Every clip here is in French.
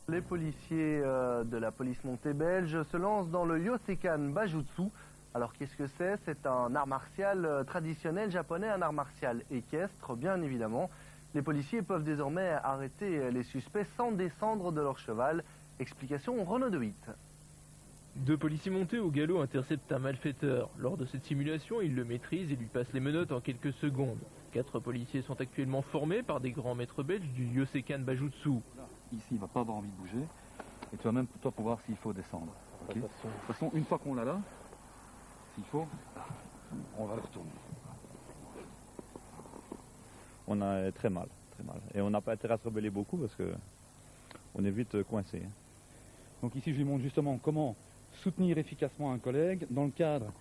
Les policiers de la police montée belge se lancent dans le Yosekan Bajutsu. Alors qu'est-ce que c'est? C'est un art martial traditionnel japonais, un art martial équestre, bien évidemment. Les policiers peuvent désormais arrêter les suspects sans descendre de leur cheval. Explication Renaud de Witt. Deux policiers montés au galop interceptent un malfaiteur. Lors de cette simulation, ils le maîtrisent et lui passent les menottes en quelques secondes. 4 policiers sont actuellement formés par des grands maîtres belges du Yosekan Bajutsu. Ici, il ne va pas avoir envie de bouger. Et tu vas même toi pouvoir s'il faut descendre. Okay. De toute façon, une fois qu'on l'a là, s'il faut, on va le retourner. On a très mal, très mal. Et on n'a pas intérêt à se rebeller beaucoup parce que on est vite coincé. Donc ici, je lui montre justement comment soutenir efficacement un collègue dans le cadre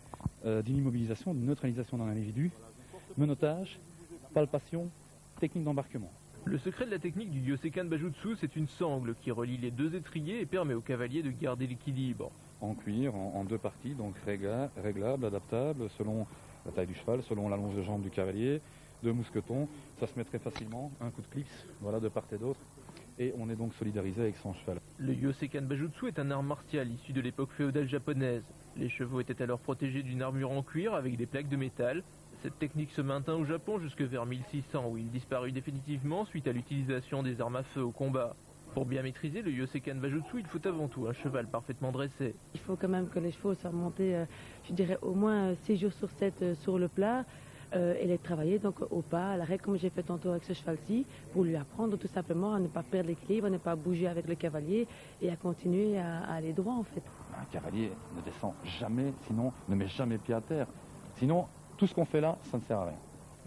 d'une immobilisation, d'une neutralisation d'un individu, menottage, palpation, technique d'embarquement. Le secret de la technique du Yosekan Bajutsu, c'est une sangle qui relie les deux étriers et permet au cavalier de garder l'équilibre. En cuir, en deux parties, donc réglable, adaptable, selon la taille du cheval, selon l'allonge de jambe du cavalier, deux mousquetons, ça se met très facilement, un coup de clips, voilà, de part et d'autre. Et on est donc solidarisé avec son cheval. Le Yosekan Bajutsu est un art martial issu de l'époque féodale japonaise. Les chevaux étaient alors protégés d'une armure en cuir avec des plaques de métal. Cette technique se maintint au Japon jusque vers 1600 où il disparut définitivement suite à l'utilisation des armes à feu au combat. Pour bien maîtriser le Yosekan Bajutsu, il faut avant tout un cheval parfaitement dressé. Il faut quand même que les chevaux soient montés, je dirais au moins 6 jours sur 7 sur le plat. Et les travailler donc au pas, à l'arrêt, comme j'ai fait tantôt avec ce cheval-ci, pour lui apprendre tout simplement à ne pas perdre l'équilibre, à ne pas bouger avec le cavalier et à continuer à aller droit en fait. Un cavalier ne descend jamais, sinon ne met jamais pied à terre. Sinon, tout ce qu'on fait là, ça ne sert à rien.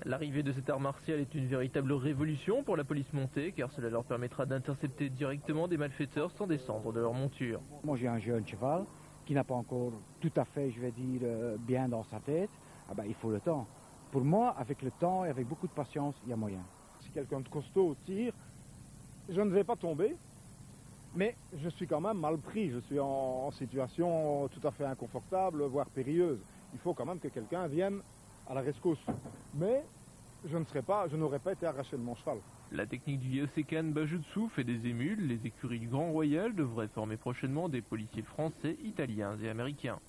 L'arrivée de cet art martial est une véritable révolution pour la police montée, car cela leur permettra d'intercepter directement des malfaiteurs sans descendre de leur monture. Moi j'ai un jeune cheval qui n'a pas encore tout à fait, je vais dire, bien dans sa tête. Ah ben, il faut le temps. Pour moi, avec le temps et avec beaucoup de patience, il y a moyen. Si quelqu'un de costaud tire, je ne vais pas tomber, mais je suis quand même mal pris. Je suis en situation tout à fait inconfortable, voire périlleuse. Il faut quand même que quelqu'un vienne à la rescousse. Mais je n'aurais pas été arraché de mon cheval. La technique du Yosekan Bajutsu fait des émules. Les écuries du Grand Royal devraient former prochainement des policiers français, italiens et américains.